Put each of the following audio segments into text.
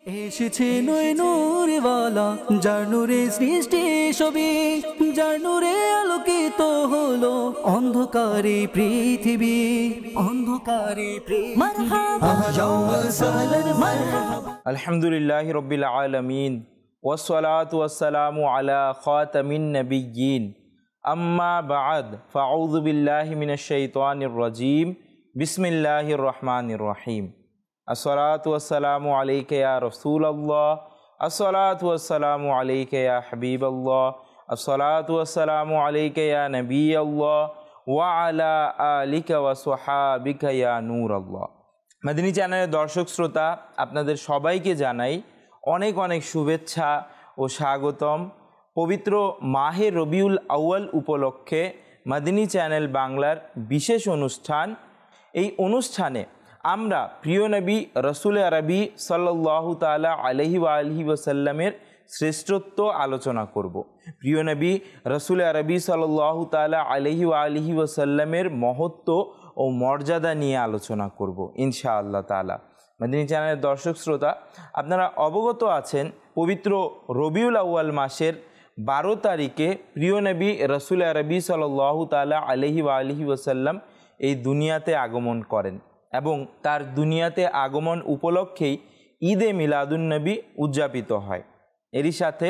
এসেছে নয় নূরওয়ালা, যার নূরে সৃষ্টি সবই, যার নূরে আলোকিত হলো অন্ধকারে পৃথিবী, অন্ধকারে আলহামদুলিল্লাহি রাব্বিল আলামিন ওয়াসসালাতু ওয়াসসালামু আলা খাতামিন নাবিয়্যিন আম্মা বা'দ ফাআউযু বিল্লাহি মিনাশ শাইতানির রাজীম বিসমিল্লাহির রহমানির রহিম। আসসালাতু ওয়াসসালামু আলাইকা ইয়া রাসূলুল্লাহ, আসসালাতু ওয়াসসালামু আলাইকা ইয়া হাবিবাল্লাহ, আসসালাতু ওয়াসসালামু আলাইকা ইয়া নবিয়াল্লাহ ওয়া আলা আলিকা ওয়া সাহাবিকা ইয়া নূরাল্লাহ। মাদিনী চ্যানেলের দর্শক শ্রোতা, আপনাদের সবাইকে জানাই অনেক অনেক শুভেচ্ছা ও স্বাগতম। পবিত্র মাহে রবিউল আউয়াল উপলক্ষে মাদিনী চ্যানেল বাংলার বিশেষ অনুষ্ঠান, এই অনুষ্ঠানে আমরা প্রিয় নবী রসুল আরবি সাল্লাল্লাহু তাআলা আলাইহি ওয়া আলিহি ওয়াসাল্লামের শ্রেষ্ঠত্ব আলোচনা করব। প্রিয় নবী রসুল আরবি সাল্লাল্লাহু তাআলা আলাইহি ওয়া আলিহি ওয়াসাল্লামের মহত্ব ও মর্যাদা নিয়ে আলোচনা করব ইনশাআল্লাহ তাআলা। মাদিনী চ্যানেলের দর্শক শ্রোতা, আপনারা অবগত আছেন পবিত্র রবিউল আউয়াল মাসের 12 তারিখে প্রিয় নবী রসুল আরবি সাল্লাল্লাহু তাআলা আলাইহি ওয়া আলিহি ওয়াসাল্লাম এই দুনিয়াতে আগমন করেন এবং তার দুনিয়াতে আগমন উপলক্ষেই ঈদে মিলাদুন্নবী উদযাপিত হয়। এরই সাথে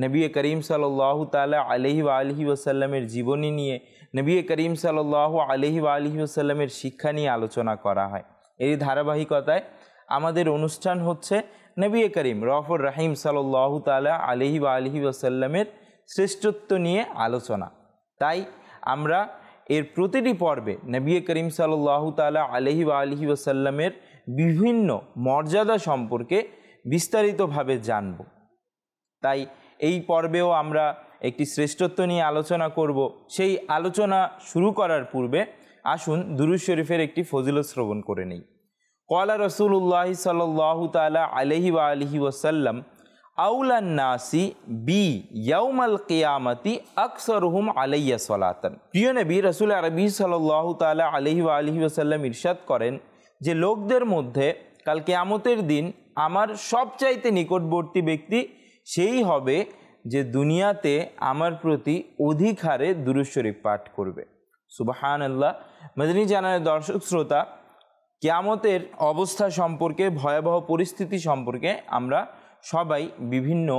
নবী করিম সাল্লাল্লাহু তাআলা আলাইহি ওয়া আলিহি ওয়াসাল্লামের জীবনী নিয়ে, নবী করিম সাল্লাল্লাহু আলাইহি ওয়া আলিহি ওয়াসাল্লামের শিক্ষা নিয়ে আলোচনা করা হয়। এরই ধারাবাহিকতায় আমাদের অনুষ্ঠান হচ্ছে নবী করিম রউফুর রহিম সাল্লাল্লাহু তাআলা আলাইহি ওয়া আলিহি ওয়াসাল্লামের শ্রেষ্ঠত্ব নিয়ে আলোচনা। তাই আমরা এর প্রতিটি পর্বে নবী করিম সাল্লাল্লাহু তাআলা আলাইহি ওয়া আলিহি ওয়াসাল্লামের বিভিন্ন মর্যাদা সম্পর্কে বিস্তারিতভাবে জানব। তাই এই পর্বেও আমরা একটি শ্রেষ্ঠত্ব নিয়ে আলোচনা করব। সেই আলোচনা শুরু করার পূর্বে আসুন দুরূদ শরীফের একটি ফজিলত শ্রবণ করে নেই। ক্বালা রাসূলুল্লাহ সাল্লাল্লাহু তাআলা আলাইহি ওয়া আলিহি ওয়াসাল্লাম আউলান নাসি বি ইয়াউমাল কিয়ামতি আকসারুহুম আলাইয়া সালাতান। প্রিয় নবী রাসূল আরবি সাল্লাল্লাহু তাআলা আলাইহি ওয়া আলিহি ওয়াসাল্লাম ইরশাদ করেন যে লোকদের মধ্যে কাল কিয়ামতের দিন আমার সবচাইতে নিকটবর্তী ব্যক্তি সেই হবে যে দুনিয়াতে আমার প্রতি অধিক হারে দুরূদ শরীফ পাঠ করবে। সুবহানাল্লাহ। মাদিনী চ্যানেলের দর্শক শ্রোতা, কিয়ামতের অবস্থা সম্পর্কে, ভয়াবহ পরিস্থিতি সম্পর্কে আমরা সবাই বিভিন্ন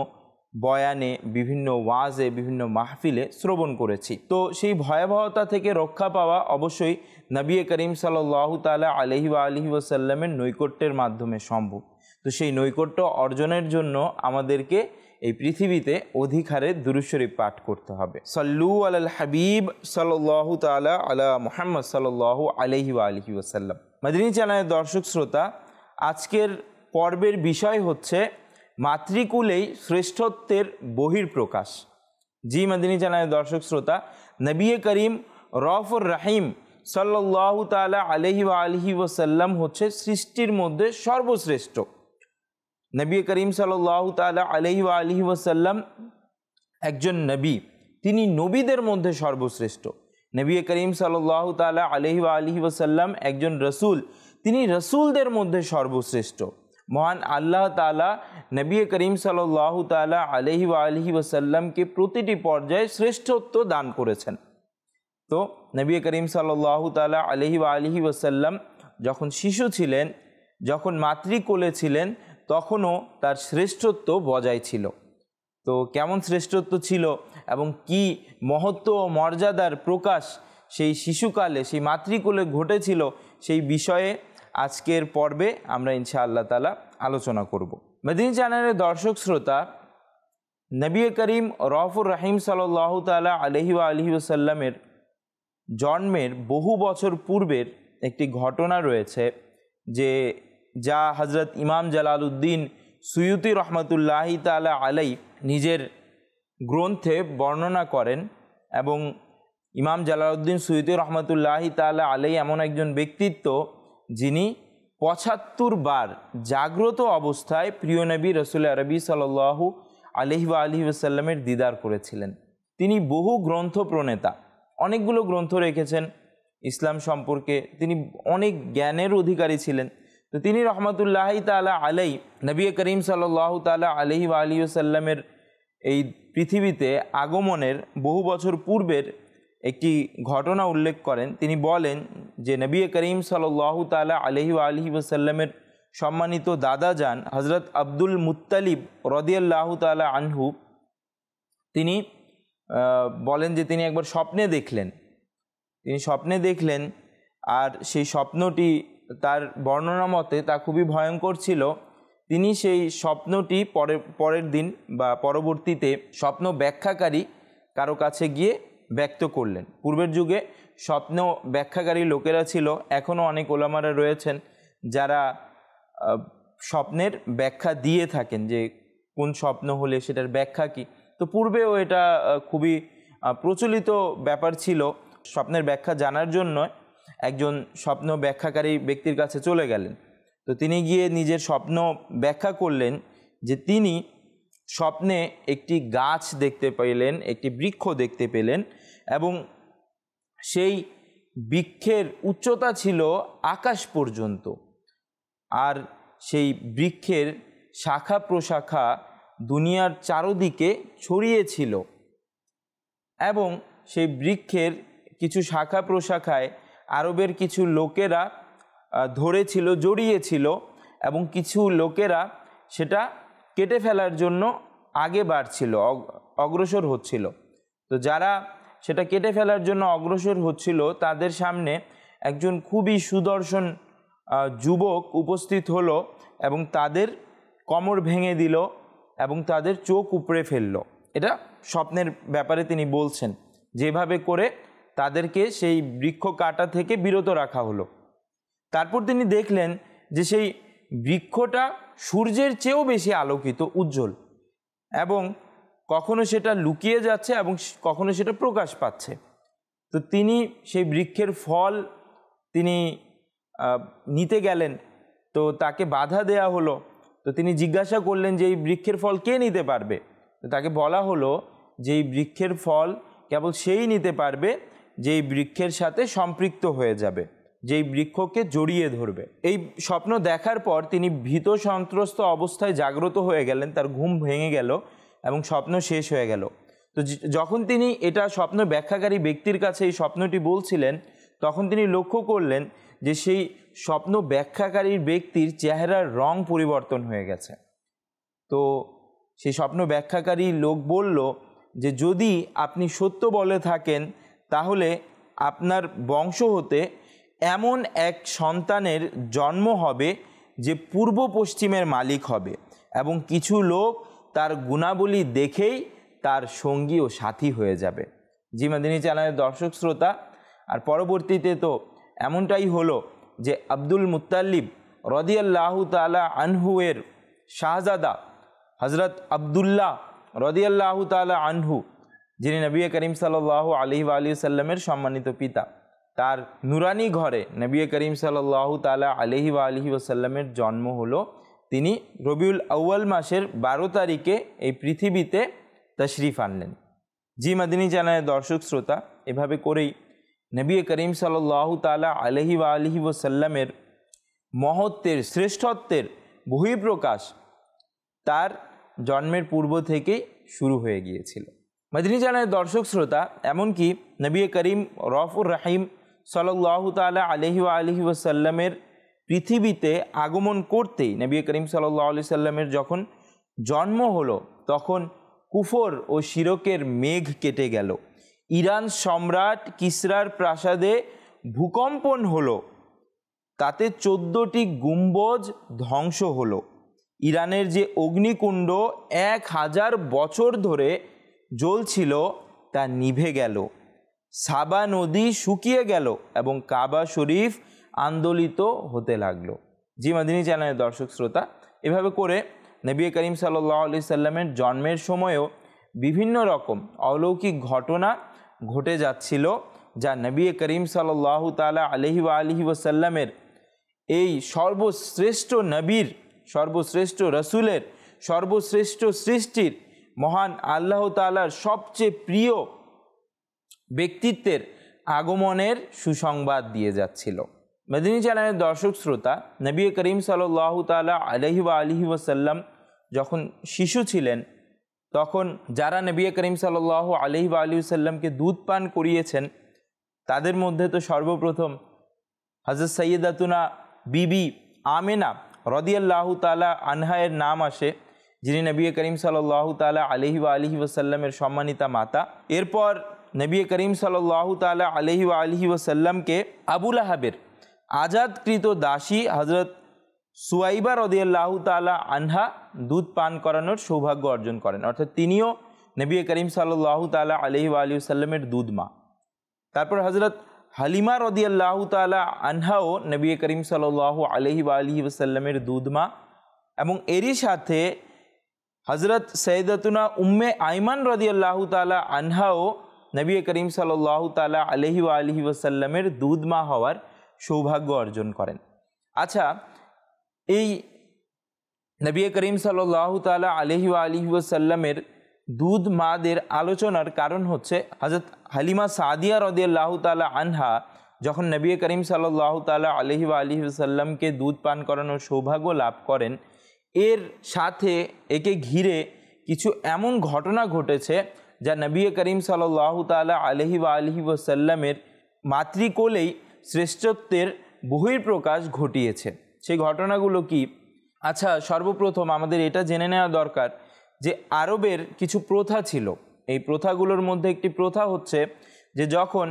বয়ানে, বিভিন্ন ওয়াজে, বিভিন্ন মাহফিলে শ্রবণ করেছি। তো সেই ভয়াবহতা থেকে রক্ষা পাওয়া অবশ্যই নবী করিম সাল্লাল্লাহু তাআলা আলাইহি ওয়া আলিহি ওয়াসাল্লামের নৈকট্যের মাধ্যমে সম্ভব। তো সেই নৈকট্য অর্জনের জন্য আমাদেরকে এই পৃথিবীতে অধিক হারে দুরূদ শরীফ পাঠ করতে হবে। সাল্লু আলাল হাবিব সাল্লাল্লাহু তাআলা আলা মুহাম্মদ সাল্লাল্লাহু আলাইহি ওয়া আলিহি ওয়াসাল্লাম। মাদিনী চ্যানেলের দর্শক শ্রোতা, আজকের পর্বের বিষয় হচ্ছে মাতৃকুলেই শ্রেষ্ঠত্বের বহির্প্রকাশ। জি মাদিনী চ্যানেলের দর্শক শ্রোতা, নবী করিম রউফুর রহিম সাল্লাল্লাহু তাআলা আলাইহি ওয়া আলিহি ওয়াসাল্লাম হচ্ছে সৃষ্টির মধ্যে সর্বশ্রেষ্ঠ। নবী করিম সাল্লাল্লাহু তাআলা আলাইহি ওয়া আলিহি ওয়াসাল্লাম একজন নবী, তিনি নবীদের মধ্যে সর্বশ্রেষ্ঠ। নবী করিম সাল্লাল্লাহু তাআলা আলাইহি ওয়া আলিহি ওয়াসাল্লাম একজন রসুল, তিনি রসুলদের মধ্যে সর্বশ্রেষ্ঠ। মহান আল্লাহ তাআলা নবী করিম সাল্লাল্লাহু তাআলা আলাইহি ওয়া আলিহি ওয়াসাল্লামকে প্রতিটি পর্যায়ে শ্রেষ্ঠত্ব দান করেছেন। তো নবী করিম সাল্লাল্লাহু তাআলা আলাইহি ওয়া আলিহি ওয়াসাল্লাম যখন শিশু ছিলেন, যখন মাতৃকোলে ছিলেন, তখনও তার শ্রেষ্ঠত্ব বজায় ছিল। তো কেমন শ্রেষ্ঠত্ব ছিল এবং কি মহত্ব ও মর্যাদার প্রকাশ সেই শিশুকালে, সেই মাতৃকোলে ঘটেছিল, সেই বিষয়ে আজকের পর্বে আমরা ইনশাআল্লাহ তাআলা আলোচনা করব। মাদিনী চ্যানেলের দর্শক শ্রোতা, নবী করিম রউফুর রহিম সাল্লাল্লাহু তাআলা আলাইহি ওয়া আলিহি ওয়াসাল্লামের জন্মের বহু বছর পূর্বের একটি ঘটনা রয়েছে যা হযরত ইমাম জালালউদ্দিন সুয়ুতি রহমতুল্লাহি তাআলা আলাই নিজের গ্রন্থে বর্ণনা করেন। এবং ইমাম জালালউদ্দিন সুয়ুতি রহমতুল্লাহি তাআলা আলাই এমন একজন ব্যক্তিত্ব যিনি ৭৫ বার জাগ্রত অবস্থায় প্রিয় নবী রসুল আরবি সাল্লাল্লাহু আলাইহি ওয়া আলিহি ওয়াসাল্লামের দিদার করেছিলেন। তিনি বহু গ্রন্থ প্রণেতা, অনেকগুলো গ্রন্থ রেখেছেন ইসলাম সম্পর্কে, তিনি অনেক জ্ঞানের অধিকারী ছিলেন। তো তিনি রহমতুল্লাহি তাআলা আলাই নবী করিম সাল্লাল্লাহু তাআলা আলাইহি ওয়া আলিহি ওয়াসাল্লামের এই পৃথিবীতে আগমনের বহু বছর পূর্বের একটি ঘটনা উল্লেখ করেন। তিনি বলেন যে নবী করিম সাল্লাল্লাহু তাআলা আলাইহি ওয়া আলিহি ওয়াসাল্লামের সম্মানিত দাদাজান হযরত আব্দুল মুত্তালিব রাদিয়াল্লাহু তাআলা আনহু তিনি বলেন যে তিনি একবার স্বপ্নে দেখলেন আর সেই স্বপ্নটি তার বর্ণনা মতে তা খুবই ভয়ঙ্কর ছিল। তিনি সেই স্বপ্নটি পরের দিন বা পরবর্তীতে স্বপ্ন ব্যাখ্যাকারী কারো কাছে গিয়ে ব্যক্ত করলেন। পূর্বের যুগে স্বপ্ন ব্যাখ্যাকারী লোকেরা ছিল, এখনও অনেক ওলামারা রয়েছেন যারা স্বপ্নের ব্যাখ্যা দিয়ে থাকেন যে কোন স্বপ্ন হলে সেটার ব্যাখ্যা কী। তো পূর্বেও এটা খুবই প্রচলিত ব্যাপার ছিল। স্বপ্নের ব্যাখ্যা জানার জন্য একজন স্বপ্ন ব্যাখ্যাকারী ব্যক্তির কাছে চলে গেলেন। তো তিনি গিয়ে নিজের স্বপ্ন ব্যাখ্যা করলেন যে তিনি স্বপ্নে একটি গাছ দেখতে পেলেন, একটি বৃক্ষ দেখতে পেলেন এবং সেই বৃক্ষের উচ্চতা ছিল আকাশ পর্যন্ত, আর সেই বৃক্ষের শাখা প্রশাখা দুনিয়ার চারদিকে ছড়িয়েছিল এবং সেই বৃক্ষের কিছু শাখা প্রশাখায় আরবের কিছু লোকেরা ধরেছিল, জড়িয়েছিল এবং কিছু লোকেরা সেটা কেটে ফেলার জন্য আগে বাড়ছিল, অগ্রসর হচ্ছিল। তো যারা সেটা কেটে ফেলার জন্য অগ্রসর হচ্ছিল তাদের সামনে একজন খুবই সুদর্শন যুবক উপস্থিত হলো এবং তাদের কোমর ভেঙে দিল এবং তাদের চোখ উপড়ে ফেললো। এটা স্বপ্নের ব্যাপারে তিনি বলছেন, যেভাবে করে তাদেরকে সেই বৃক্ষ কাটা থেকে বিরত রাখা হলো। তারপর তিনি দেখলেন যে সেই বৃক্ষটা সূর্যের চেয়েও বেশি আলোকিত, উজ্জ্বল, এবং কখনো সেটা লুকিয়ে যাচ্ছে এবং কখনো সেটা প্রকাশ পাচ্ছে। তো তিনি সেই বৃক্ষের ফল তিনি নিতে গেলেন, তো তাকে বাধা দেয়া হলো। তো তিনি জিজ্ঞাসা করলেন যে এই বৃক্ষের ফল কে নিতে পারবে। তো তাকে বলা হলো যে এই বৃক্ষের ফল কেবল সেই নিতে পারবে যেই বৃক্ষের সাথে সম্পৃক্ত হয়ে যাবে, যেই বৃক্ষকে জড়িয়ে ধরবে। এই স্বপ্ন দেখার পর তিনি ভীত সন্ত্রস্ত অবস্থায় জাগ্রত হয়ে গেলেন, তার ঘুম ভেঙে গেল এবং স্বপ্ন শেষ হয়ে গেল। তো যখন তিনি এটা স্বপ্ন ব্যাখ্যাকারী ব্যক্তির কাছে এই স্বপ্নটি বলছিলেন, তখন তিনি লক্ষ্য করলেন যে সেই স্বপ্ন ব্যাখ্যাকারীর ব্যক্তির চেহারার রং পরিবর্তন হয়ে গেছে। তো সেই স্বপ্ন ব্যাখ্যাকারী লোক বলল যে যদি আপনি সত্য বলে থাকেন তাহলে আপনার বংশ হতে এমন এক সন্তানের জন্ম হবে যে পূর্ব পশ্চিমের মালিক হবে এবং কিছু লোক তার গুণাবলী দেখেই তার সঙ্গী ও সাথী হয়ে যাবে। জি মাদিনী চ্যানেলের দর্শক শ্রোতা, আর পরবর্তীতে তো এমনটাই হলো যে আব্দুল মুত্তালিব রাদিয়াল্লাহু তাআলা আনহু এর শাহজাদা হযরত আব্দুল্লাহ রাদিয়াল্লাহু তাআলা আনহু, যিনি নবী করিম সাল্লাল্লাহু আলাইহি ওয়া আলিহি সাল্লামের সম্মানিত পিতা, তার নুরানি ঘরে নবী করিম সাল্লাল্লাহু তাআলা আলাইহি ওয়া আলিহি ওয়াসাল্লামের জন্ম হলো। তিনি রবিউল আউয়াল মাসের 12 তারিখে এই পৃথিবীতে তশরিফ আনলেন। জি মাদিনী চ্যানেলের দর্শক শ্রোতা, এভাবে করেই নবী করিম সাল্লাল্লাহু তাআলা আলাইহি ওয়া আলিহি ওয়াসাল্লামের মহত্বের, শ্রেষ্ঠত্বের বহিঃপ্রকাশ তার জন্মের পূর্ব থেকেই শুরু হয়ে গিয়েছিল। মাদিনী চ্যানেলের দর্শক শ্রোতা, এমনকি নবী করিম রউফুর রহিম সাল্লাল্লাহু তাআলা আলাইহি ওয়া আলিহি ওয়াসাল্লামের পৃথিবীতে আগমন করতেই নবী করিম সাল্লাল্লাহু আলাইহি সাল্লামের যখন জন্ম হলো তখন কুফর ও শিরকের মেঘ কেটে গেল। ইরান সম্রাট কিসরার প্রাসাদে ভূকম্পন হলো, তাতে 14টি গুম্বজ ধ্বংস হলো। ইরানের যে অগ্নিকুণ্ড 1000 বছর ধরে জ্বলছিল তা নিভে গেল। সাবা নদী শুকিয়ে গেল এবং কাবা শরীফ আন্দোলিত হতে লাগলো। জি মাদিনী চ্যানেলের দর্শক শ্রোতা, এভাবে করে নবী করিম সাল্লাল্লাহু আলাইহি সাল্লামের জন্মের সময়ও বিভিন্ন রকম অলৌকিক ঘটনা ঘটে যাচ্ছিল, যা নবী করিম সাল্লাল্লাহু তাআলা আলাইহি ওয়া আলিহি ওয়াসাল্লামের এই সর্বশ্রেষ্ঠ নবীর, সর্বশ্রেষ্ঠ রসুলের, সর্বশ্রেষ্ঠ সৃষ্টির, মহান আল্লাহ তাআলার সবচেয়ে প্রিয় ব্যক্তিত্বের আগমনের সুসংবাদ দিয়ে যাচ্ছিল। মদিনী চ্যানেলের দর্শক শ্রোতা, নবী করিম সাল্লাল্লাহু তাআলা আলাইহি ওয়া আলিহি ওয়াসাল্লাম যখন শিশু ছিলেন তখন যারা নবী করিম সাল্লাল্লাহু আলাইহি ওয়া আলিহি ওয়াসাল্লামকে দুধ পান করিয়েছেন তাদের মধ্যে তো সর্বপ্রথম হযরত সাইয়্যিদাতুনা বিবি আমেনা রাদিয়াল্লাহু তাআলা আনহা-এর নাম আসে, যিনি নবী করিম সাল্লাল্লাহু তাআলা আলাইহি ওয়া আলিহি ওয়াসাল্লামের সম্মানিতা মাতা। এরপর নবী করিম সাল্লাল্লাহু তাআলা আলাইহি ওয়া আলিহি ওয়াসাল্লামকে আবু লাহাবের আজাদকৃত দাসী হযরত সুয়াইবা রাদিয়াল্লাহু তাআলা আনহা দুধ পান করানোর সৌভাগ্য অর্জন করেন, অর্থাৎ তিনিও নবী করিম সাল্লাল্লাহু তাআলা আলাইহি ওয়া আলিহি ওয়াসাল্লামের দুধ মা। তারপর হযরত হালিমা রাদিয়াল্লাহু তাআলা আনহাও নবী করিম সাল্লাল্লাহু আলাইহি ওয়া আলিহি ওয়াসাল্লামের দুধ মা, এবং এরই সাথে হযরত সাইয়্যিদাতুনা উম্মে আইমান রাদিয়াল্লাহু তাআলা আনহাও নবী করিম সাল্লাল্লাহু তাআলা আলাইহি ওয়া আলিহি ওয়াসাল্লামের দুধ মা হওয়ার সৌভাগ্য অর্জন করেন। আচ্ছা, এই নবী করিম সাল্লাল্লাহু তাআলা আলাইহি ওয়া আলিহি ওয়াসাল্লামের দুধ মাদের আলোচনার কারণ হচ্ছে হযরত হালিমা সাদিয়া রাদিয়াল্লাহু তাআলা আনহা যখন নবী করিম সাল্লাল্লাহু তাআলা আলাইহি ওয়া আলিহি ওয়াসাল্লামকে দুধ পান করানোর সৌভাগ্য লাভ করেন, এর সাথে একে ঘিরে কিছু এমন ঘটনা ঘটেছে যা নবী করিম সাল্লাল্লাহু তাআলা আলাইহি ওয়া আলিহি ওয়াসাল্লামের মাতৃকোলেই শ্রেষ্ঠত্বের বহিঃপ্রকাশ ঘটিয়েছে। সেই ঘটনাগুলো কি? আচ্ছা, সর্বপ্রথম আমাদের এটা জেনে নেওয়া দরকার যে আরবের কিছু প্রথা ছিল। এই প্রথাগুলোর মধ্যে একটি প্রথা হচ্ছে যে যখন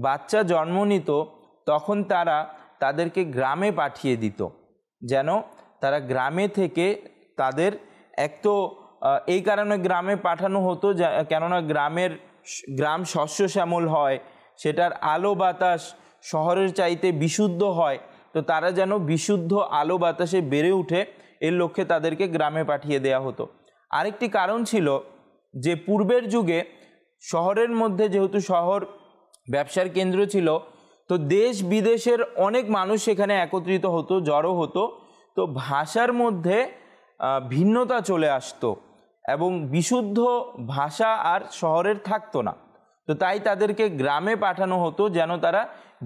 বাচ্চা জন্ম নিত তখন তারা তাদেরকে গ্রামে পাঠিয়ে দিত, যেন তারা গ্রামে থেকে তাদের এই কারণে গ্রামে পাঠানো হতো কেননা গ্রাম শস্য শ্যামল হয়, সেটার আলো বাতাস শহরের চাইতে বিশুদ্ধ হয়, তো তারা যেন বিশুদ্ধ আলো বাতাসে বেড়ে উঠে এর লক্ষ্যে তাদেরকে গ্রামে পাঠিয়ে দেয়া হতো। আরেকটি কারণ ছিল যে পূর্বের যুগে শহরের মধ্যে যেহেতু শহর ব্যবসার কেন্দ্র ছিল, তো দেশ বিদেশের অনেক মানুষ সেখানে একত্রিত হতো, জড়ো হতো, তো ভাষার মধ্যে ভিন্নতা চলে আসতো এবং বিশুদ্ধ ভাষা আর শহরের থাকতো না। তো তাই তাদেরকে গ্রামে পাঠানো হতো যেন তারা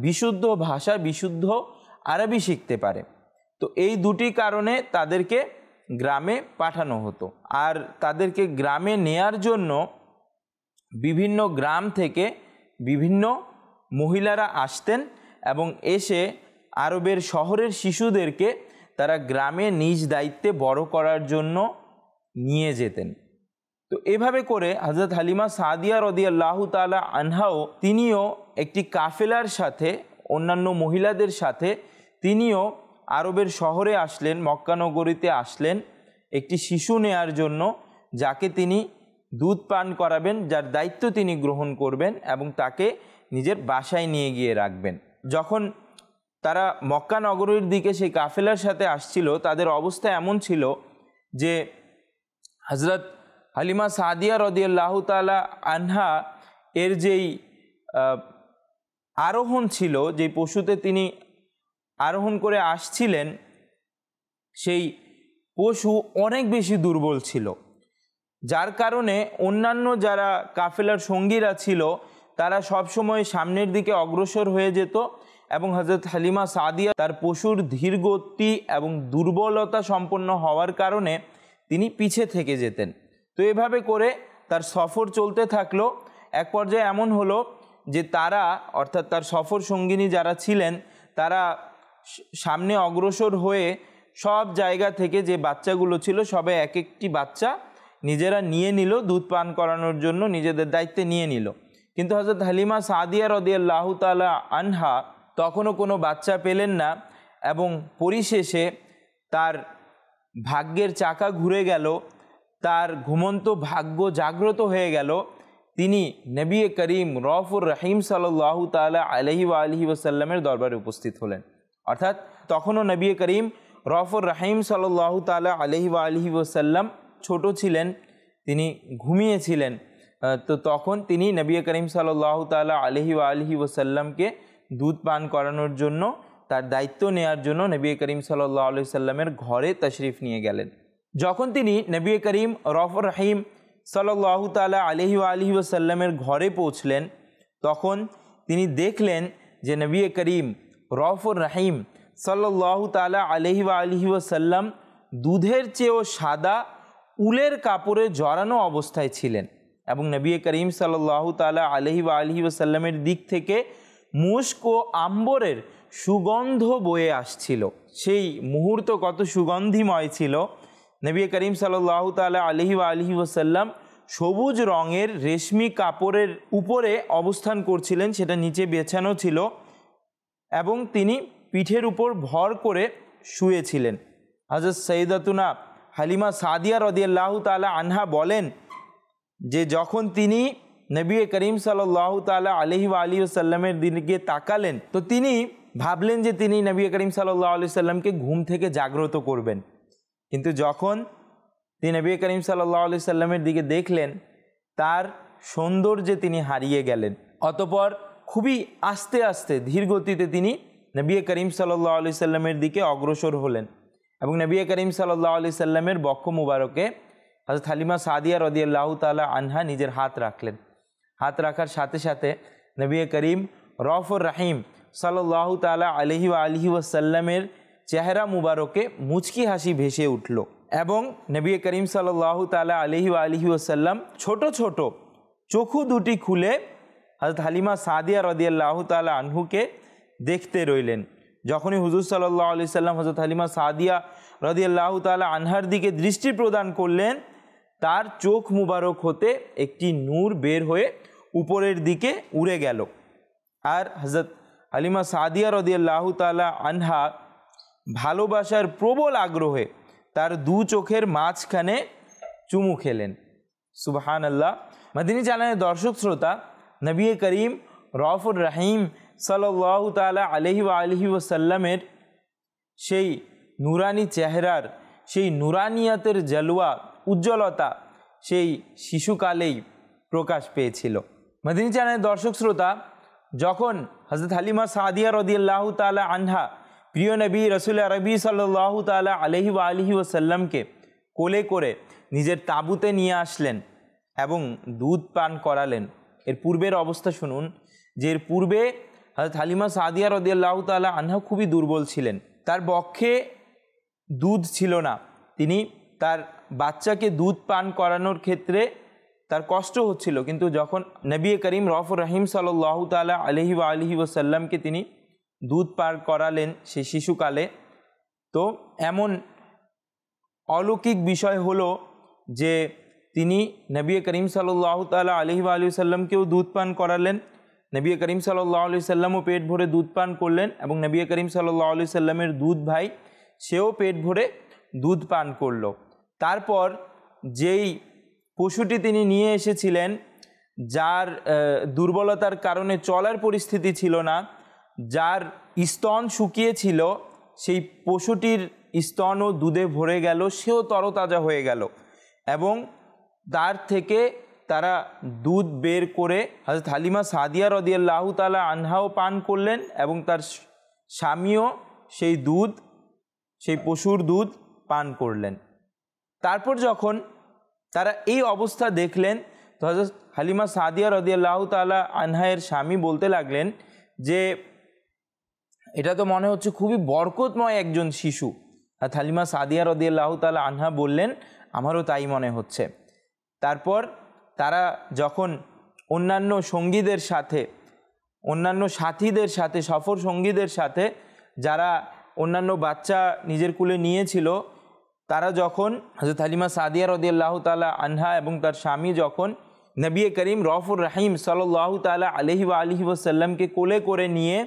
বিশুদ্ধ ভাষা, বিশুদ্ধ আরবি শিখতে পারে। তো এই দুটি কারণে তাদেরকে গ্রামে পাঠানো হতো। আর তাদেরকে গ্রামে নেয়ার জন্য বিভিন্ন গ্রাম থেকে বিভিন্ন মহিলারা আসতেন এবং এসে আরবের শহরের শিশুদেরকে তারা গ্রামে নিজ দায়িত্বে বড় করার জন্য নিয়ে যেতেন। তো এভাবে করে হযরত হালিমা সাদিয়া রাদিয়াল্লাহু তাআলা আনহাও তিনিও একটি কাফেলার সাথে অন্যান্য মহিলাদের সাথে তিনিও আরবের শহরে আসলেন, মক্কা নগরীতে আসলেন একটি শিশু নেয়ার জন্য, যাকে তিনি দুধ পান করাবেন, যার দায়িত্ব তিনি গ্রহণ করবেন এবং তাকে নিজের বাসায় নিয়ে গিয়ে রাখবেন। যখন তারা মক্কা নগরীর দিকে সেই কাফেলার সাথে আসছিল, তাদের অবস্থা এমন ছিল যে হযরত হালিমা সাদিয়া রাদিয়াল্লাহু তাআলা আনহা এর যেই আরোহণ ছিল, যেই পশুতে তিনি আরোহণ করে আসছিলেন, সেই পশু অনেক বেশি দুর্বল ছিল, যার কারণে অন্যান্য যারা কাফেলার সঙ্গীরা ছিল তারা সবসময় সামনের দিকে অগ্রসর হয়ে যেত এবং হযরত হালিমা সাদিয়া তার পশুর ধীরগতি এবং দুর্বলতা সম্পন্ন হওয়ার কারণে তিনি পিছে থেকে যেতেন। তো এভাবে করে তার সফর চলতে থাকলো। এক পর্যায়ে এমন হলো যে তারা, অর্থাৎ তার সফর সঙ্গিনী যারা ছিলেন, তারা সামনে অগ্রসর হয়ে সব জায়গা থেকে যে বাচ্চাগুলো ছিল সবে এক একটি বাচ্চা নিজেরা নিয়ে নিল, দুধ পান করানোর জন্য নিজেদের দায়িত্বে নিয়ে নিল। কিন্তু হযরত হালিমা সাদিয়া রাদিয়াল্লাহু তাআলা আনহা তখনও কোনো বাচ্চা পেলেন না এবং পরিশেষে তার ভাগ্যের চাকা ঘুরে গেল, তার ঘুমন্ত ভাগ্য জাগ্রত হয়ে গেল। তিনি নবী করিম রউফুর রহিম সাল্লাল্লাহু তাআলা আলাইহি ওয়া আলিহি ওয়াসাল্লামের দরবারে উপস্থিত হলেন। অর্থাৎ তখনও নবী করিম রউফুর রহিম সাল্লাল্লাহু তাআলা আলাইহি ওয়া আলিহি ওয়াসাল্লাম ছোট ছিলেন, তিনি ঘুমিয়েছিলেন। তো তখন তিনি নবী করিম সাল্লাল্লাহু তাআলা আলাইহি ওয়া আলিহি ওয়াসাল্লামকে দুধ পান করানোর জন্য, তার দায়িত্ব নেওয়ার জন্য নবী করিম সাল্লাল্লাহু আলাইহি সাল্লামের ঘরে তশরিফ নিয়ে গেলেন। যখন তিনি নবী করিম রউফুর রহিম সাল্লাল্লাহু তাআলা আলাইহি ওয়া আলিহি ওয়াসাল্লামের ঘরে পৌঁছলেন, তখন তিনি দেখলেন যে নবী করিম রউফুর রহিম সাল্লাল্লাহু তাআলা আলাইহি ওয়া আলিহি ওয়াসাল্লাম দুধের চেয়েও সাদা উলের কাপড়ে জড়ানো অবস্থায় ছিলেন এবং নবী করিম সাল্লাল্লাহু তাআলা আলাইহি ওয়া আলিহি ওয়াসাল্লামের দিক থেকে মুস্ক ও আম্বরের সুগন্ধ বয়ে আসছিল। সেই মুহূর্ত কত সুগন্ধিময় ছিল। নবী করিম সাল্লাল্লাহু তাআলা আলাইহি ওয়া আলিহি ওয়াসাল্লাম সবুজ রঙের রেশমি কাপড়ের উপরে অবস্থান করছিলেন, সেটা নিচে বেছানো ছিল এবং তিনি পিঠের উপর ভর করে শুয়েছিলেন। হযরত সাইয়্যিদাতুনা হালিমা সাদিয়া রাদিয়াল্লাহু তাআলা আনহা বলেন যে যখন তিনি নবী করিম সাল্লাল্লাহু তাআলা আলাইহি ওয়া আলিহি ওয়াসাল্লামের দিকে তাকালেন তো তিনি ভাবলেন যে তিনি নবী করিম সাল্লাল্লাহু আলাইহি ওয়াসাল্লামকে ঘুম থেকে জাগ্রত করবেন, কিন্তু যখন তিনি নবী করিম সাল্লাল্লাহু আলাইহি ওয়াসাল্লামের দিকে দেখলেন তার সৌন্দর্যে তিনি হারিয়ে গেলেন। অতঃপর খুবই আস্তে আস্তে ধীর গতিতে তিনি নবী করিম সাল্লাল্লাহু আলাইহি ওয়াসাল্লামের দিকে অগ্রসর হলেন এবং নবী করিম সাল্লাল্লাহু আলাইহি ওয়াসাল্লামের বক্ষ মুবারকে হযরত হালিমা সাদিয়া রাদিয়াল্লাহু তাআলা আনহা নিজের হাত রাখলেন। হাত রাখার সাথে সাথে নবী করিম রউফুর রহিম সাল্লাল্লাহু তাআলা আলাইহি ওয়া আলিহি ওয়াসাল্লামের চেহারা মুবারকে মুচকি হাসি ভেসে উঠল এবং নবী করিম সাল্লাল্লাহু তাআলা আলাইহি ওয়া আলিহি ওয়াসাল্লাম ছোট ছোট চক্ষু দুটি খুলে হযরত হালিমা সাদিয়া রাদিয়াল্লাহু তাআলা আনহুকে দেখতে রইলেন। যখনই হুজুর সাল্লাল্লাহু আলাইহি সাল্লাম হযরত হালিমা সাদিয়া রাদিয়াল্লাহু তাআলা আনহার দিকে দৃষ্টি প্রদান করলেন, তার চোখ মুবারক হতে একটি নূর বের হয়ে উপরের দিকে উড়ে গেল। আর হযরত হালিমা সাদিয়া রাদিয়াল্লাহু তাআলা আনহা ভালোবাসার প্রবল আগ্রহে তার দু চোখের মাঝখানে চুমু খেলেন। সুবহানাল্লাহ। মদিনী চ্যানেলের দর্শক শ্রোতা, নবী করিম রউফুর রহিম সাল্লাল্লাহু তাআলা আলাইহি ওয়া আলিহি ওয়াসাল্লামের সেই নুরানি চেহারার সেই নুরানিয়াতের জলওয়া উজ্জ্বলতা সেই শিশুকালেই প্রকাশ পেয়েছিল। মদিনী চ্যানেলের দর্শক শ্রোতা, যখন হযরত হালিমা সাদিয়া রাদিয়াল্লাহু তাআলা আনহা প্রিয় নবী রাসূল আরবি সাল্লাল্লাহু তাআলা আলাইহি ওয়া আলিহি ওয়াসাল্লামকে কোলে করে নিজের তাঁবুতে নিয়ে আসলেন এবং দুধ পান করালেন। এর পূর্বের অবস্থা শুনুন যে এর পূর্বে হযরত হালিমা সাদিয়া রাদিয়াল্লাহু তাআলা আনহা খুবই দুর্বল ছিলেন, তার বক্ষে দুধ ছিল না, তিনি তার বাচ্চাকে দুধ পান করানোর ক্ষেত্রে তার কষ্ট হচ্ছিল। কিন্তু যখন নবী করিম রউফুর রহিম সাল্লাল্লাহু তাআলা আলাইহি ওয়া আলিহি ওয়াসাল্লামকে তিনি দুধ পান করালেন সেই শিশুকালে, তো এমন অলৌকিক বিষয় হলো যে তিনি নবী করিম সাল্লাল্লাহু তাআলা আলাইহি ওয়া আলিহি ওয়াসাল্লামকেও দুধ পান করালেন, নবী করিম সাল্লাল্লাহু আলাইহি ওয়াসাল্লামও পেট ভরে দুধ পান করলেন এবং নবী করিম সাল্লাল্লাহু আলাইহি ওয়াসাল্লামের দুধ ভাই সেও পেট ভরে দুধ পান করলো। তারপর যেই পশুটি তিনি নিয়ে এসেছিলেন, যার দুর্বলতার কারণে চলার পরিস্থিতি ছিল না, যার স্তন শুকিয়েছিল, সেই পশুটির স্তনও দুধে ভরে গেল, সেও তরতাজা হয়ে গেল এবং তার থেকে তারা দুধ বের করে হযরত হালিমা সাদিয়া রাদিয়াল্লাহু তাআলা আনহাও পান করলেন এবং তার স্বামীও সেই দুধ, সেই পশুর দুধ পান করলেন। তারপর যখন তারা এই অবস্থা দেখলেন তো হযরত হালিমা সাদিয়া রাদিয়াল্লাহু তাআলা আনহায়ের স্বামী বলতে লাগলেন যে এটা তো মনে হচ্ছে খুবই বরকতময় একজন শিশু। আর হালিমা সাদিয়া রাদিয়াল্লাহু তাআলা আনহা বললেন আমারও তাই মনে হচ্ছে। তারপর তারা যখন অন্যান্য সঙ্গীদের সাথে, অন্যান্য সাথীদের সাথে, সফর সঙ্গীদের সাথে যারা অন্যান্য বাচ্চা নিজের কুলে নিয়েছিল, তারা যখন হযরত হালিমা সাদিয়া রাদিয়াল্লাহু তাআলা আনহা এবং তার স্বামী যখন নবী করিম রউফুর রহিম সাল্লাল্লাহু তাআলা আলাইহি ওয়া আলিহি ওয়াসাল্লামকে কোলে করে নিয়ে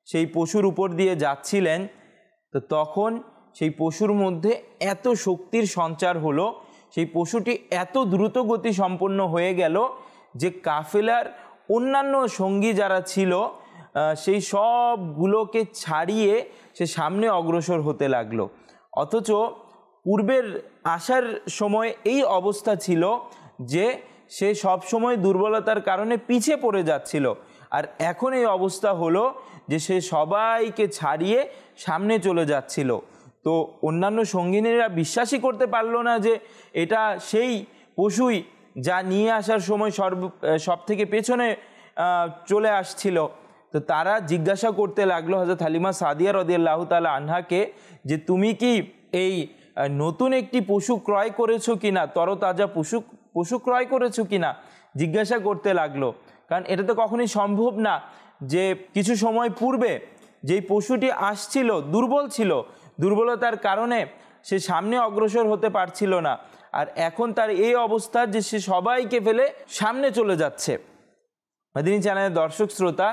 সেই পশুর উপর দিয়ে যাচ্ছিলেন, তো তখন সেই পশুর মধ্যে এত শক্তির সঞ্চার হলো, সেই পশুটি এত দ্রুত গতি সম্পন্ন হয়ে গেল যে কাফেলার অন্যান্য সঙ্গী যারা ছিল সেই সবগুলোকে ছাড়িয়ে সে সামনে অগ্রসর হতে লাগলো। অথচ পূর্বের আসার সময় এই অবস্থা ছিল যে সে সব সময় দুর্বলতার কারণে পিছে পড়ে যাচ্ছিল, আর এখন এই অবস্থা হলো যে সে সবাইকে ছাড়িয়ে সামনে চলে যাচ্ছিল। তো অন্যান্য সঙ্গিনীরা বিশ্বাসই করতে পারলো না যে এটা সেই পশুই যা নিয়ে আসার সময় সব থেকে পেছনে চলে আসছিল। তো তারা জিজ্ঞাসা করতে লাগলো হযরত হালিমা সাদিয়া রাদিয়াল্লাহু তাআলা আনহাকে যে তুমি কি এই নতুন একটি পশু ক্রয় করেছো কিনা, তরতাজা পশু ক্রয় করেছো কিনা জিজ্ঞাসা করতে লাগলো। কারণ এটা তো কখনোই সম্ভব না যে কিছু সময় পূর্বে যেই পশুটি আসছিল দুর্বল ছিল, দুর্বলতার কারণে সে সামনে অগ্রসর হতে পারছিল না, আর এখন তার এই অবস্থা যে সে সবাইকে ফেলে সামনে চলে যাচ্ছে। মাদিনী চ্যানেলের দর্শক শ্রোতা,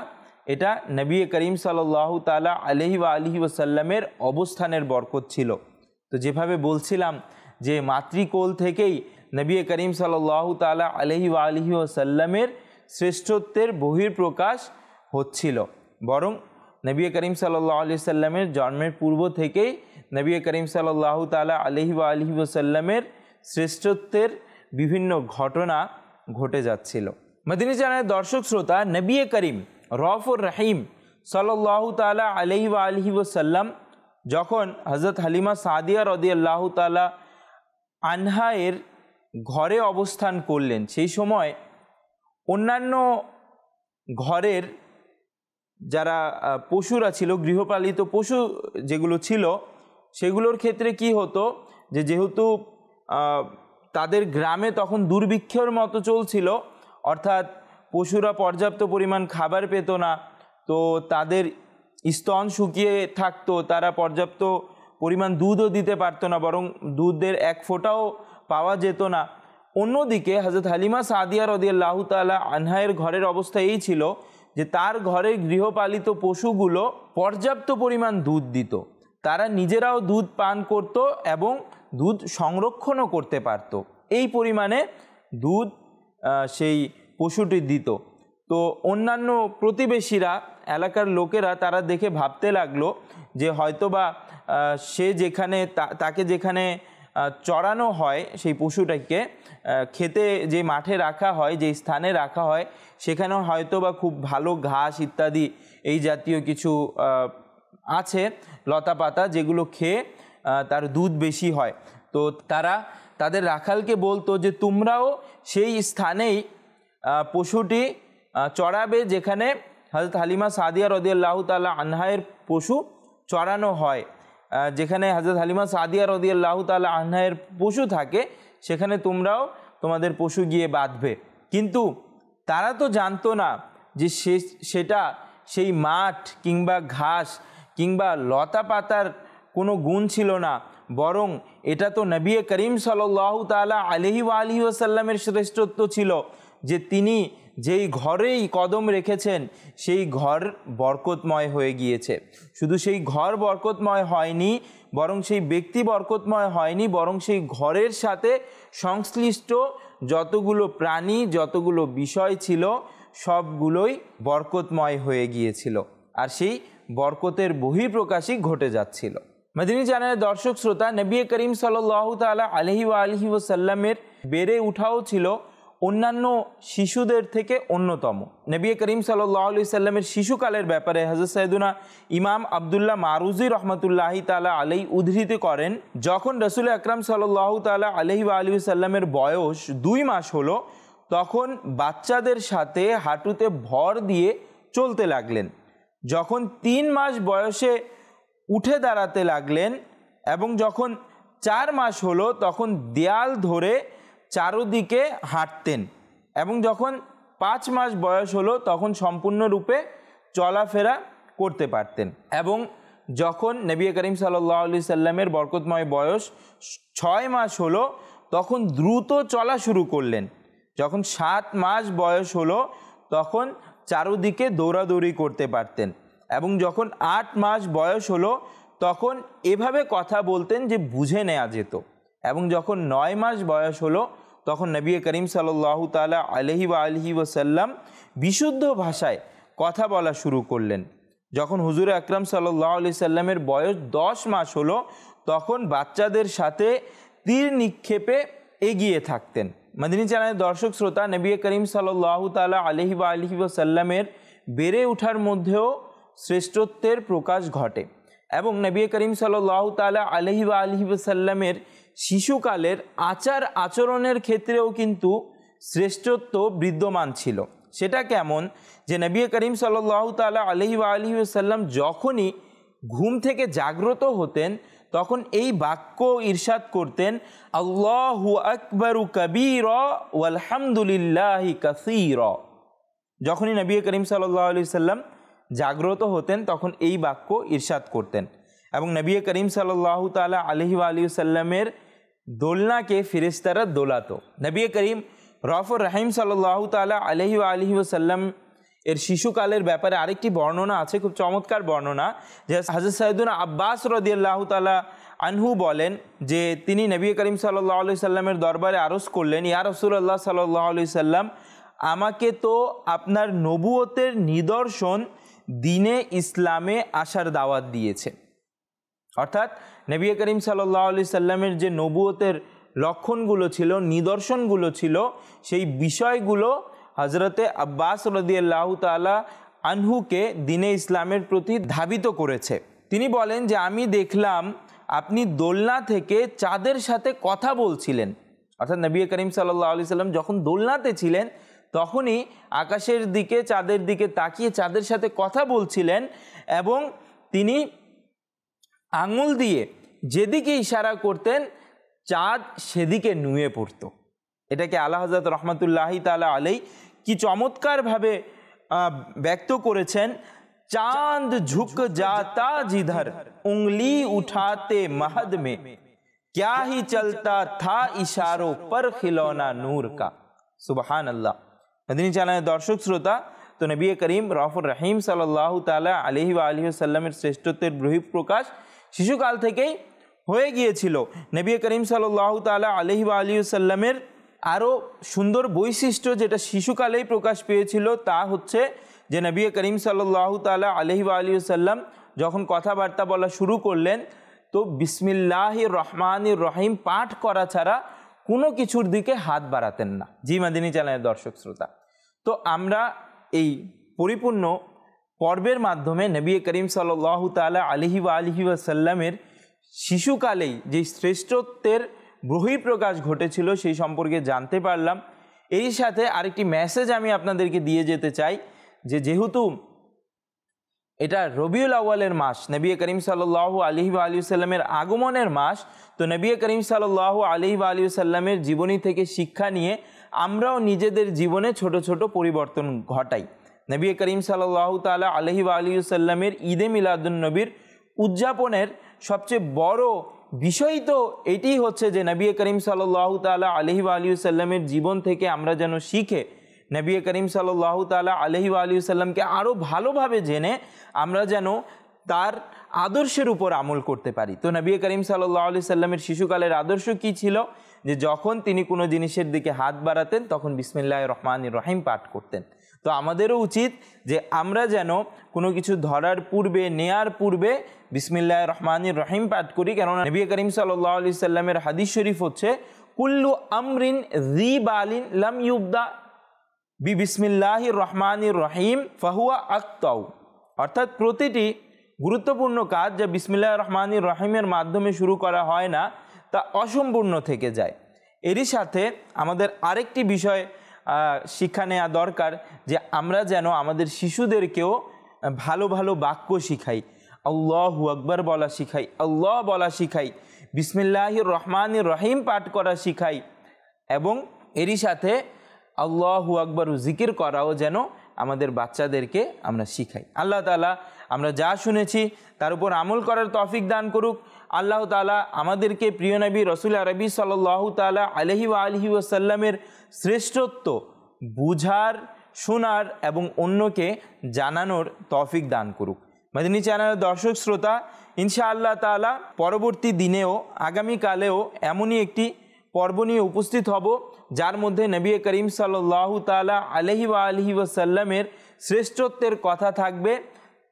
এটা নবী করিম সাল্লাল্লাহু তাআলা আলাইহি ওয়াসাল্লামের অবস্থানের বরকত ছিল। তো যেভাবে বলছিলাম যে মাতৃকোল থেকেই নবী করিম সাল্লাল্লাহু তাআলা আলাইহি ওয়াসাল্লামের শ্রেষ্ঠত্বের বহিঃপ্রকাশ হচ্ছিল। বরং নবী করিম সাল্লাল্লাহু আলাইহি ওয়াসাল্লামের জন্মের পূর্ব থেকেই নবী করিম সাল্লাল্লাহু তাআলা আলাইহি ওয়াসাল্লামের শ্রেষ্ঠত্বের বিভিন্ন ঘটনা ঘটে যাচ্ছিল। মদিনী চ্যানেলের দর্শক শ্রোতা, নবী করিম রউফুর রহিম সাল্লাল্লাহু তাআলা আলাইহি ওয়াসাল্লাম যখন হযরত হালিমা সাদিয়া রাদিয়াল্লাহু তাআলা আনহা এর ঘরে অবস্থান করলেন, সেই সময় অন্যান্য ঘরের যারা পশুরা ছিল, গৃহপালিত পশু যেগুলো ছিল, সেগুলোর ক্ষেত্রে কি হতো যে যেহেতু তাদের গ্রামে তখন দুর্ভিক্ষের মতো চলছিল, অর্থাৎ পশুরা পর্যাপ্ত পরিমাণ খাবার পেত না, তো তাদের স্তন শুকিয়ে থাকতো, তারা পর্যাপ্ত পরিমাণ দুধও দিতে পারতো না, বরং দুধের এক ফোঁটাও পাওয়া যেত না। অন্যদিকে হযরত হালিমা সাদিয়া রাদিয়াল্লাহু তাআলা আনহায়ের ঘরের অবস্থা এই ছিল যে তার ঘরের গৃহপালিত পশুগুলো পর্যাপ্ত পরিমাণ দুধ দিত, তারা নিজেরাও দুধ পান করত এবং দুধ সংরক্ষণও করতে পারত, এই পরিমাণে দুধ সেই পশুটি দিত। তো অন্যান্য প্রতিবেশীরা, এলাকার লোকেরা তারা দেখে ভাবতে লাগলো যে হয়তোবা সে যেখানে তাকে যেখানে চড়ানো হয়, সেই পশুটাকে খেতে যে মাঠে রাখা হয়, যে স্থানে রাখা হয়, সেখানেও হয়তোবা খুব ভালো ঘাস ইত্যাদি এই জাতীয় কিছু আছে লতা পাতা, যেগুলো খেয়ে তার দুধ বেশি হয়। তো তারা তাদের রাখালকে বলতো যে তোমরাও সেই স্থানেই পশুটি চড়াবে যেখানে হযরত হালিমা সাদিয়া রাদিয়াল্লাহু তাআলা আনহায়ের পশু চড়ানো হয়, যেখানে হযরত হালিমা সাদিয়া রাদিয়াল্লাহু তাআলা আনহায়ের পশু থাকে সেখানে তোমরাও তোমাদের পশু গিয়ে বাঁধবে। কিন্তু তারা তো জানতো না যে সেটা সেই মাঠ কিংবা ঘাস কিংবা লতা পাতার কোনো গুণ ছিল না, বরং এটা তো নবী করিম সাল্লাল্লাহু তাআলা আলাইহি ওয়াসাল্লামের শ্রেষ্ঠত্ব ছিল যে তিনি যেই ঘরেই কদম রেখেছেন সেই ঘর বরকতময় হয়ে গিয়েছে। শুধু সেই ঘর বরকতময় হয়নি, বরং সেই ব্যক্তি বরকতময় হয়নি, বরং সেই ঘরের সাথে সংশ্লিষ্ট যতগুলো প্রাণী, যতগুলো বিষয় ছিল সবগুলোই বরকতময় হয়ে গিয়েছিল, আর সেই বরকতের বহিঃপ্রকাশই ঘটে যাচ্ছিল। মদিনী চ্যানেলের দর্শক শ্রোতা, নবী করিম সাল্লাল্লাহু তাআলা আলাইহি ওয়াসাল্লামের বেড়ে উঠাও ছিল অন্যান্য শিশুদের থেকে অন্যতম। নবী করিম সাল্লাল্লাহু আলাইহি সাল্লামের শিশুকালের ব্যাপারে হযরত সাইয়েদুনা ইমাম আব্দুল্লাহ মারুজি রহমতুল্লাহি তাআলা আলাইহি উদ্ধৃত করেন, যখন রাসূল আকরাম সাল্লাল্লাহু তাআলা আলাইহি সাল্লামের বয়স 2 মাস হলো, তখন বাচ্চাদের সাথে হাঁটুতে ভর দিয়ে চলতে লাগলেন। যখন 3 মাস বয়সে উঠে দাঁড়াতে লাগলেন এবং যখন 4 মাস হলো, তখন দেয়াল ধরে চারদিকে হাঁটতেন, এবং যখন 5 মাস বয়স হলো তখন সম্পূর্ণরূপে চলাফেরা করতে পারতেন। এবং যখন নবী করিম সাল্লাল্লাহু আলাইহি সাল্লামের বরকতময় বয়স 6 মাস হলো, তখন দ্রুত চলা শুরু করলেন। যখন 7 মাস বয়স হলো তখন চারদিকে দৌড়াদৌড়ি করতে পারতেন, এবং যখন 8 মাস বয়স হলো তখন এভাবে কথা বলতেন যে বুঝে নেওয়া যেত, এবং যখন 9 মাস বয়স হলো তখন নবী করিম সাল্লাল্লাহু তাআলা আলাইহি ওয়াসাল্লাম বিশুদ্ধ ভাষায় কথা বলা শুরু করলেন। যখন হুজুর আকরাম সাল্লাল্লাহু আলাইহি সাল্লামের বয়স 10 মাস হলো, তখন বাচ্চাদের সাথে তীর নিক্ষেপে এগিয়ে থাকতেন। মদিনী চ্যানেলের দর্শক শ্রোতা, নবী করিম সাল্লাল্লাহু তাআলা আলাইহি ওয়াসাল্লামের বেড়ে ওঠার মধ্যেও শ্রেষ্ঠত্বের প্রকাশ ঘটে, এবং নবী করিম সাল্লাল্লাহু তাআলা আলাইহি ওয়াসাল্লামের শিশুকালের আচার আচরণের ক্ষেত্রেও কিন্তু শ্রেষ্ঠত্ব বিদ্যমান ছিল। সেটা কেমন যে নবী করিম সাল্লাল্লাহু তাআলা আলাইহি ওয়া আলিহি ওয়াসাল্লাম যখনই ঘুম থেকে জাগ্রত হতেন তখন এই বাক্য ইরশাদ করতেন, আল্লাহু আকবারু কাবীরা ওয়ালহামদুলিল্লাহি কাসীরা। যখনই নবী করিম সাল্লাল্লাহু আলাইহি সাল্লাম জাগ্রত হতেন তখন এই বাক্য ইরশাদ করতেন। এবং নবী করিম সাল্লাল্লাহু তাআলা আলাইহি ওয়া আলিহি সাল্লামের দোলনাকে ফেরেশতারা দোলাতো। নবী করিম রফুর রহিম সাল্লাল্লাহু তাআলা আলাইহি ওয়া আলিহি ওয়াসাল্লাম এর শিশুকালের ব্যাপারে আরেকটি বর্ণনা আছে, খুব চমৎকার বর্ণনা, যে হযরত সাইয়েদুনা আব্বাস রাদিয়াল্লাহু তাআলা আনহু বলেন যে তিনি নবী করিম সাল্লাল্লাহু আলাইহি সাল্লামের দরবারে আরজ করলেন, ইয়া রাসূলুল্লাহ সাল্লাল্লাহু আলাইহি সাল্লাম, আমাকে তো আপনার নবুয়তের নিদর্শন দ্বীনে ইসলামে আসার দাওয়াত দিয়েছে। অর্থাৎ নবী করিম সাল্লাল্লাহু আলাইহি সাল্লামের যে নবুয়তের লক্ষণগুলো ছিল, নিদর্শনগুলো ছিল, সেই বিষয়গুলো হজরতে আব্বাস রাদিয়াল্লাহু তাআলা আনহুকে দ্বীনে ইসলামের প্রতি ধাবিত করেছে। তিনি বলেন যে আমি দেখলাম আপনি দোলনা থেকে চাঁদের সাথে কথা বলছিলেন। অর্থাৎ নবী করিম সাল্লাল্লাহু আলাইহি সাল্লাম যখন দোলনাতে ছিলেন তখনই আকাশের দিকে, চাঁদের দিকে তাকিয়ে চাঁদের সাথে কথা বলছিলেন এবং তিনি আঙুল দিয়ে যেদিকে ইশারা করতেন চাঁদ সেদিকে নুয়ে পড়তো। এটাকে আলা হযরত রহমাতুল্লাহি তাআলা আলাইহি কি চমৎকারভাবে ব্যক্ত করেছেন, চাঁদ ঝুক जाता जिधर उंगली उठाते महद में क्या ही चलता था इशारों पर खिलौना नूर का। सुबहान अल्लाह। मदनी চ্যানেলের দর্শক শ্রোতা, তো নবী করিম রফুর রহিম সাল্লাল্লাহু তাআলা আলাইহি ওয়া আলিহি ওয়াসাল্লামের শ্রেষ্ঠত্বের বহিঃপ্রকাশ শিশুকাল থেকেই হয়ে গিয়েছিল। নবী করিম সাল্লাল্লাহু তাআলা আলাইহি ওয়া আলিহি ওয়াসাল্লামের আরও সুন্দর বৈশিষ্ট্য যেটা শিশুকালেই প্রকাশ পেয়েছিল তা হচ্ছে যে নবী করিম সাল্লাল্লাহু তাআলা আলাইহি ওয়া আলিহি ওয়াসাল্লাম যখন কথাবার্তা বলা শুরু করলেন তো বিসমিল্লাহির রহমানির রহিম পাঠ করা ছাড়া কোনো কিছুর দিকে হাত বাড়াতেন না। জি মাদিনী চ্যানেলের দর্শক শ্রোতা, তো আমরা এই পরিপূর্ণ পর্বের মাধ্যমে নবী করিম সাল্লাল্লাহু তাআলা আলাইহি ওয়া আলিহি ওয়াসাল্লামের শিশুকালেই যে শ্রেষ্ঠত্বের বহিঃপ্রকাশ ঘটেছিল সেই সম্পর্কে জানতে পারলাম। এই সাথে আরেকটি মেসেজ আমি আপনাদেরকে দিয়ে যেতে চাই যে যেহেতু এটা রবিউল আউয়ালের মাস, নবী করিম সাল্লাল্লাহু আলাইহি ওয়া আলিহি ওয়াসাল্লামের আগমনের মাস, তো নবী করিম সাল্লাল্লাহু আলাইহি ওয়া আলিহি ওয়াসাল্লামের জীবনী থেকে শিক্ষা নিয়ে আমরাও নিজেদের জীবনে ছোট ছোট পরিবর্তন ঘটাই। নবী করিম সাল্লাল্লাহু তাআলা আলাইহি ওয়া আলিহি ওয়াসাল্লামের ঈদে মিলাদুন নবীর উদযাপনের সবচেয়ে বড় বিষয় তো এটি হচ্ছে যে নবী করিম সাল্লাল্লাহু তাআলা আলাইহি ওয়া আলিহি ওয়াসাল্লামের জীবন থেকে আমরা যেন শিখে নবী করিম সাল্লাল্লাহু তাআলা আলাইহি ওয়া আলিহি ওয়াসাল্লামকে আরও ভালোভাবে জেনে আমরা যেন তার আদর্শের উপর আমল করতে পারি। তো নবী করিম সাল্লাল্লাহু আলাইহি ওয়াসাল্লামের শিশুকালের আদর্শ কি ছিল, যে যখন তিনি কোনো জিনিসের দিকে হাত বাড়াতেন তখন বিসমিল্লাহির রহমানির রহিম পাঠ করতেন। তো আমাদেরও উচিত যে আমরা যেন কোনো কিছু ধরার পূর্বে, নেয়ার পূর্বে বিসমিল্লাহির রহমানির রহিম পাঠ করি। কেননা নবী করিম সাল্লাল্লাহু আলাইহি ওয়াসাল্লামের হাদিস শরীফ হচ্ছে কুল্লু আমরিন যী বালিন লাম ইউবদা বিসমিল্লাহির রহমানির রহিম ফাহুয়া আক্তাউ। অর্থাৎ প্রতিটি গুরুত্বপূর্ণ কাজ যা বিসমিল্লাহির রহমানির রহিমের মাধ্যমে শুরু করা হয় না তা অসম্পূর্ণ থেকে যায়। এরই সাথে আমাদের আরেকটি বিষয় শিক্ষা নেওয়া দরকার যে আমরা যেন আমাদের শিশুদেরকেও ভালো ভালো বাক্য শিখাই, আল্লাহু আকবার বলা শিখাই, আল্লাহ বলা শিখাই, বিসমিল্লাহির রহমানির রহিম পাঠ করা শিখাই এবং এরই সাথে আল্লাহু আকবার জিকির করাও যেন আমাদের বাচ্চাদেরকে আমরা শিখাই। আল্লাহ তাআলা আমরা যা শুনেছি তার উপর আমল করার তৌফিক দান করুক। আল্লাহ তাআলা আমাদেরকে প্রিয় নবী রাসূল আরবি সাল্লাল্লাহু তাআলা আলাইহি ওয়া আলিহি ওয়াসাল্লামের শ্রেষ্ঠত্ব বুঝার, শোনার এবং অন্যকে জানানোর তৌফিক দান করুক। মদিনী চ্যানেলের দর্শক শ্রোতা, ইনশাআল্লাহ তাআলা পরবর্তী দিনেও আগামীকালেও এমনই একটি পর্ব নিয়ে উপস্থিত হব যার মধ্যে নবী করিম সাল্লাল্লাহু তাআলা আলাইহি ওয়া আলিহি ওয়াসাল্লামের শ্রেষ্ঠত্বের কথা থাকবে।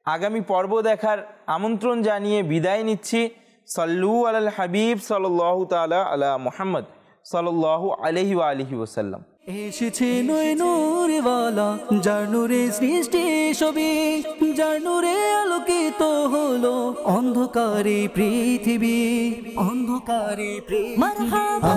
আগামী পর্ব দেখার আমন্ত্রণ জানিয়ে বিদায় নিচ্ছি। সাল্লু আলাল হাবিব সাল্লাল্লাহু তাআলা আলা মুহাম্মদ সাল্লাল্লাহু আলাইহি ওয়া আলিহি ওয়াসাল্লাম। এসেছে নূরওয়ালা যার নূরে সৃষ্টি সবই, যার নূরে আলোকিত হলো অন্ধকারে পৃথিবী, অন্ধকারে পৃথিবী। মারহাবা